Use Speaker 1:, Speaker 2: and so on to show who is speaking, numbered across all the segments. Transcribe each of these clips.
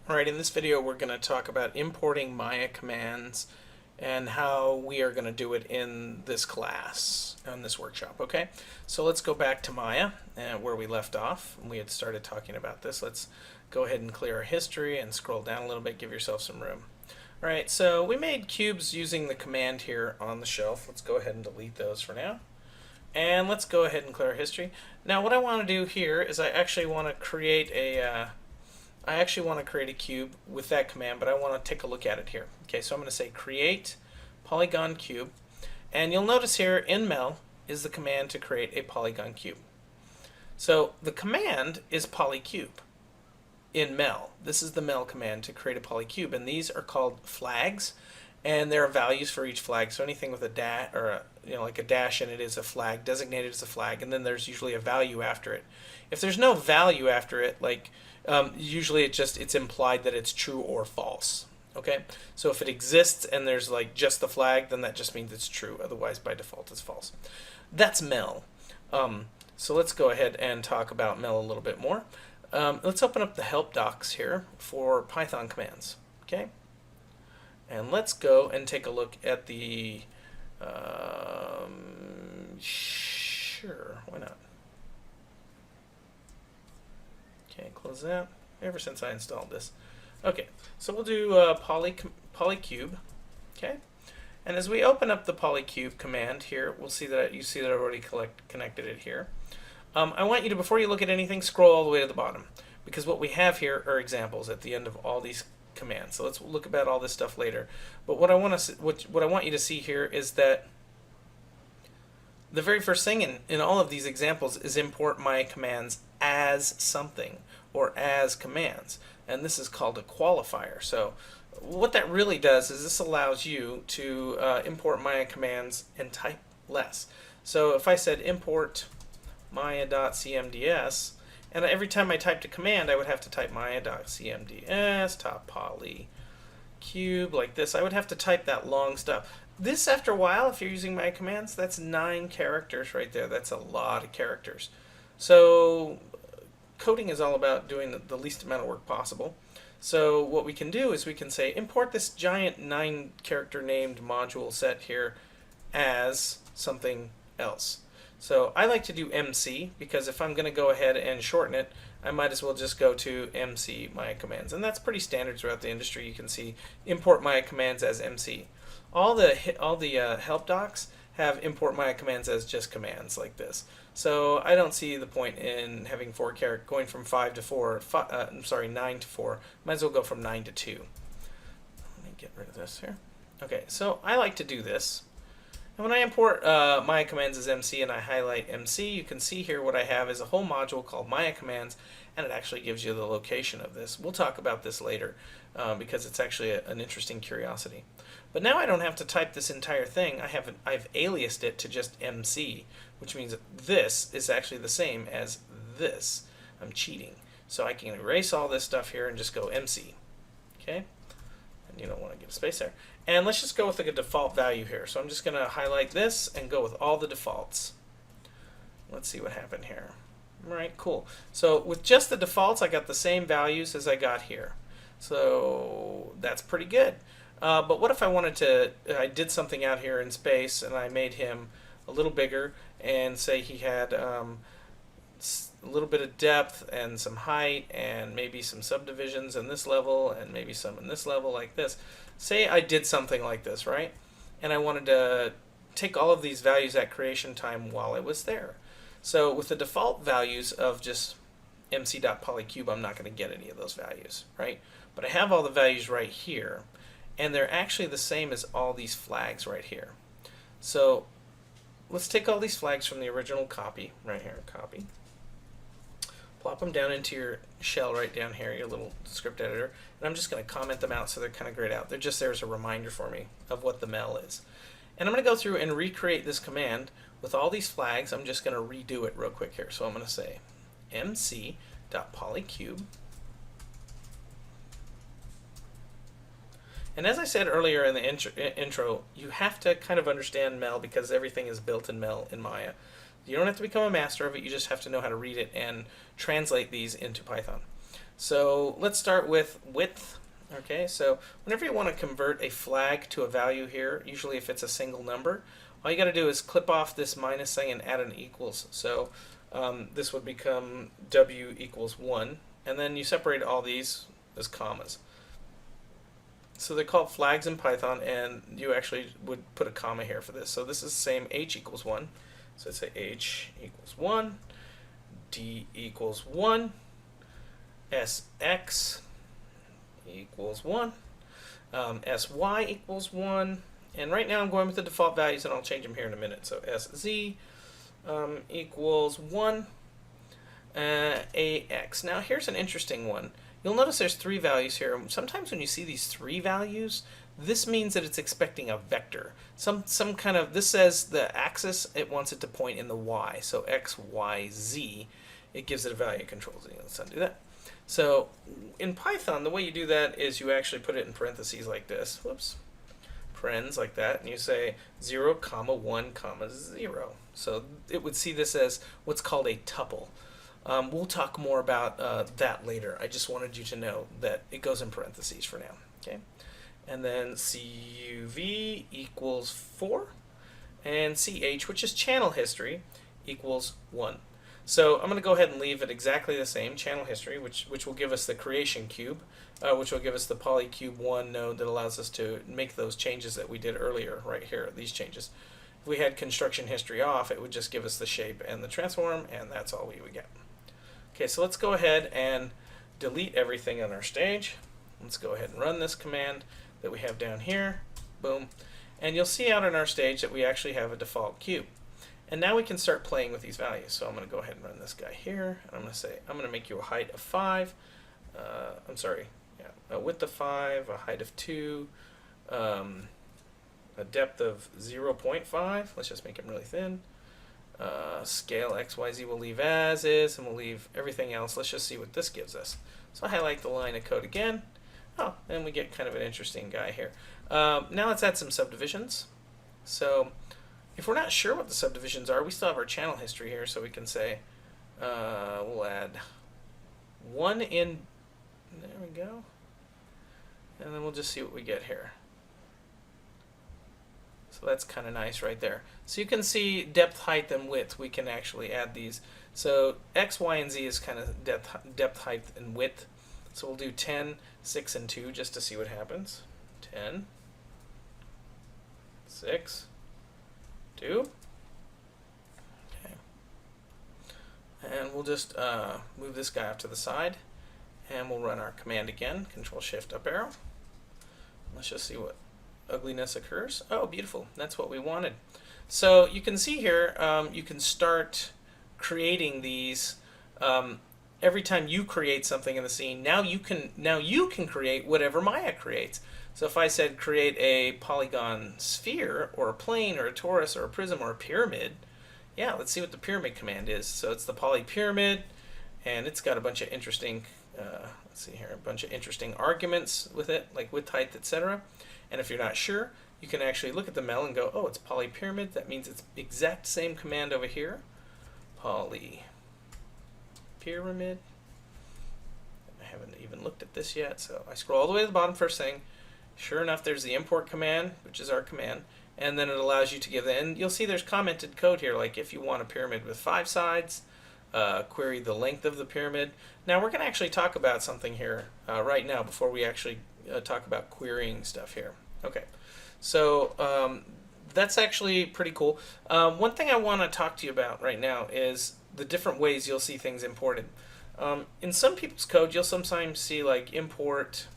Speaker 1: Alright, in this video we're going to talk about importing Maya commands and how we are going to do it in this class, in this workshop, okay? So let's go back to Maya where we left off. We had started talking about this. Let's go ahead and clear our history and scroll down a little bit, give yourself some room. Alright, so we made cubes using the command here on the shelf. Let's go ahead and delete those for now. And let's go ahead and clear our history. Now what I want to do here is I actually want to create a cube with that command, but I want to take a look at it here. Okay, so I'm going to say create polygon cube, and you'll notice here in Mel is the command to create a polygon cube. So the command is polycube in Mel. This is the Mel command to create a polycube, and these are called flags, and there are values for each flag. So anything with a dash or like a dash in it is a flag, designated as a flag, and then there's usually a value after it. If there's no value after it, like usually it's implied that it's true or false. Okay, so if it exists and there's like just the flag, then that just means it's true. Otherwise, by default, it's false. That's Mel. So let's go ahead and talk about Mel a little bit more. Let's open up the help docs here for Python commands. Okay, and let's go and take a look at the. Sure, why not? Okay, close that. Ever since I installed this. Okay, so we'll do polycube. Okay, and as we open up the polycube command here, we'll see that you see that I've already connected it here. I want you to, before you look at anything, scroll all the way to the bottom, because what we have here are examples at the end of all these commands. So let's look about all this stuff later. But what I want you to see here is that the very first thing in all of these examples is import my commands as something or as commands, and this is called a qualifier. So what that really does is this allows you to import Maya commands and type less. So if I said import maya.cmds, and every time I typed a command I would have to type maya.cmds top poly cube like this. I would have to type that long stuff. This, after a while, if you're using Maya commands, that's 9 characters right there. That's a lot of characters. So coding is all about doing the least amount of work possible. So what we can do is we can say import this giant 9-character named module set here as something else. So I like to do MC, because if I'm going to go ahead and shorten it, I might as well just go to MC Maya commands, and that's pretty standard throughout the industry. You can see import Maya commands as MC. All the help docs have import Maya commands as just commands like this. So I don't see the point in having 4 characters going from 5 to 4. I'm sorry, 9 to 4. Might as well go from 9 to 2. Let me get rid of this here. Okay, so I like to do this. And when I import Maya commands as MC and I highlight MC, you can see here what I have is a whole module called Maya commands, and it actually gives you the location of this. We'll talk about this later because it's actually an interesting curiosity. But now I don't have to type this entire thing. I've aliased it to just MC, which means that this is actually the same as this. I'm cheating. So I can erase all this stuff here and just go MC. Okay? And you don't want to get a space there. And let's just go with like a default value here. So I'm just going to highlight this and go with all the defaults. Let's see what happened here. All right, cool. So with just the defaults, I got the same values as I got here. So that's pretty good. But what if I wanted to, I did something out here in space and I made him a little bigger and say he had a little bit of depth and some height and maybe some subdivisions in this level and maybe some in this level like this. Say I did something like this, right? And I wanted to take all of these values at creation time while I was there. So with the default values of just mc.polycube, I'm not going to get any of those values, right? But I have all the values right here, and they're actually the same as all these flags right here. So let's take all these flags from the original copy, right here, copy. Plop them down into your shell right down here, your little script editor, and I'm just going to comment them out so they're kind of grayed out. They're just there as a reminder for me of what the Mel is. And I'm going to go through and recreate this command with all these flags. I'm just going to redo it real quick here. So I'm going to say mc.polycube. And as I said earlier in the intro, you have to kind of understand Mel because everything is built in Mel in Maya. You don't have to become a master of it, you just have to know how to read it and translate these into Python. So let's start with width. Okay, so whenever you want to convert a flag to a value here, usually if it's a single number, all you got to do is clip off this minus thing and add an equals. So this would become w equals 1, and then you separate all these as commas. So they're called flags in Python, and you actually would put a comma here for this. So this is the same, h equals 1. So let's say h equals 1, d equals 1, sx equals 1, sy equals 1, and right now I'm going with the default values, and I'll change them here in a minute. So sz equals 1, ax. Now here's an interesting one. You'll notice there's 3 values here. Sometimes when you see these 3 values, this means that it's expecting a vector. Some kind of, this says the axis, it wants it to point in the y. So x, y, z, it gives it a value, control z. Let's undo that. So in Python, the way you do that is you actually put it in parentheses like this. Whoops. Parens like that, and you say 0, comma 1, comma 0. So it would see this as what's called a tuple. We'll talk more about that later. I just wanted you to know that it goes in parentheses for now. Okay, and then cuv equals 4, and ch, which is channel history, equals 1. So I'm going to go ahead and leave it exactly the same, channel history, which will give us the creation cube, which will give us the polycube 1 node that allows us to make those changes that we did earlier right here, these changes. If we had construction history off, it would just give us the shape and the transform, and that's all we would get. Okay, so let's go ahead and delete everything on our stage. Let's go ahead and run this command that we have down here. Boom. And you'll see out on our stage that we actually have a default cube. And now we can start playing with these values. So I'm going to go ahead and run this guy here. And I'm going to say, I'm going to make you a height of 5. A width of 5, a height of 2, a depth of 0.5. Let's just make him really thin. Scale XYZ we'll leave as is, and we'll leave everything else. Let's just see what this gives us. So I highlight the line of code again. Oh, and we get kind of an interesting guy here. Now let's add some subdivisions. So if we're not sure what the subdivisions are, we still have our channel history here, so we can say we'll add 1 in. There we go. And then we'll just see what we get here. So that's kind of nice right there. So you can see depth, height, and width. We can actually add these. So x, y, and z is kind of depth, height, and width. So we'll do 10, 6, and 2 just to see what happens. 10, 6, 2. Okay. And we'll just move this guy off to the side. And we'll run our command again. Control-Shift up arrow. Let's just see what ugliness occurs. Oh, beautiful. That's what we wanted. So you can see here, you can start creating these every time you create something in the scene. Now you can create whatever Maya creates. So if I said create a polygon sphere or a plane or a torus or a prism or a pyramid, yeah, let's see what the pyramid command is. So it's the poly pyramid, and it's got a bunch of interesting let's see here, a bunch of interesting arguments with it, like width, height, etc. And if you're not sure, you can actually look at the mel and go, oh, it's poly pyramid. That means it's exact same command over here. Poly pyramid. I haven't even looked at this yet, so I scroll all the way to the bottom first thing. Sure enough, there's the import command, which is our command, and then it allows you to give the, and you'll see there's commented code here, like if you want a pyramid with 5 sides, query the length of the pyramid. Now we're going to actually talk about something here right now before we actually talk about querying stuff here. Okay, so that's actually pretty cool. One thing I want to talk to you about right now is the different ways you'll see things imported. In some people's code, you'll sometimes see like import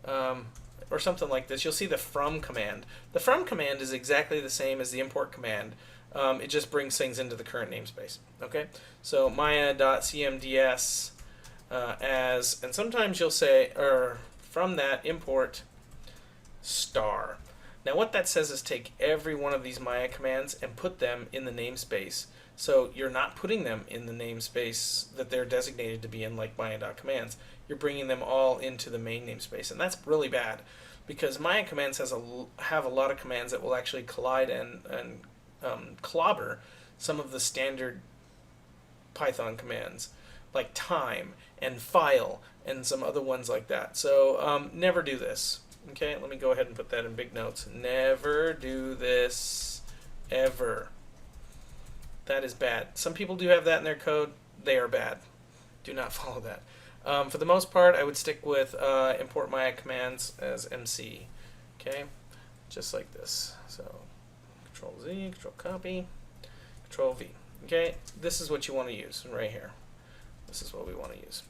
Speaker 1: or something like this. You'll see the from command. The from command is exactly the same as the import command. It just brings things into the current namespace. Okay, so maya.cmds as, and sometimes you'll say, or from that import star. Now what that says is take every one of these Maya commands and put them in the namespace. So you're not putting them in the namespace that they're designated to be in, like Maya.commands. You're bringing them all into the main namespace, and that's really bad because Maya commands have a lot of commands that will actually collide and clobber some of the standard Python commands, like time and file and some other ones like that. So never do this. Okay, let me go ahead and put that in big notes. Never do this ever. That is bad. Some people do have that in their code. They are bad. Do not follow that. For the most part, I would stick with import my commands as MC. Okay, just like this. So Control Z, Control Copy, Control V. Okay, this is what you want to use right here. This is what we want to use.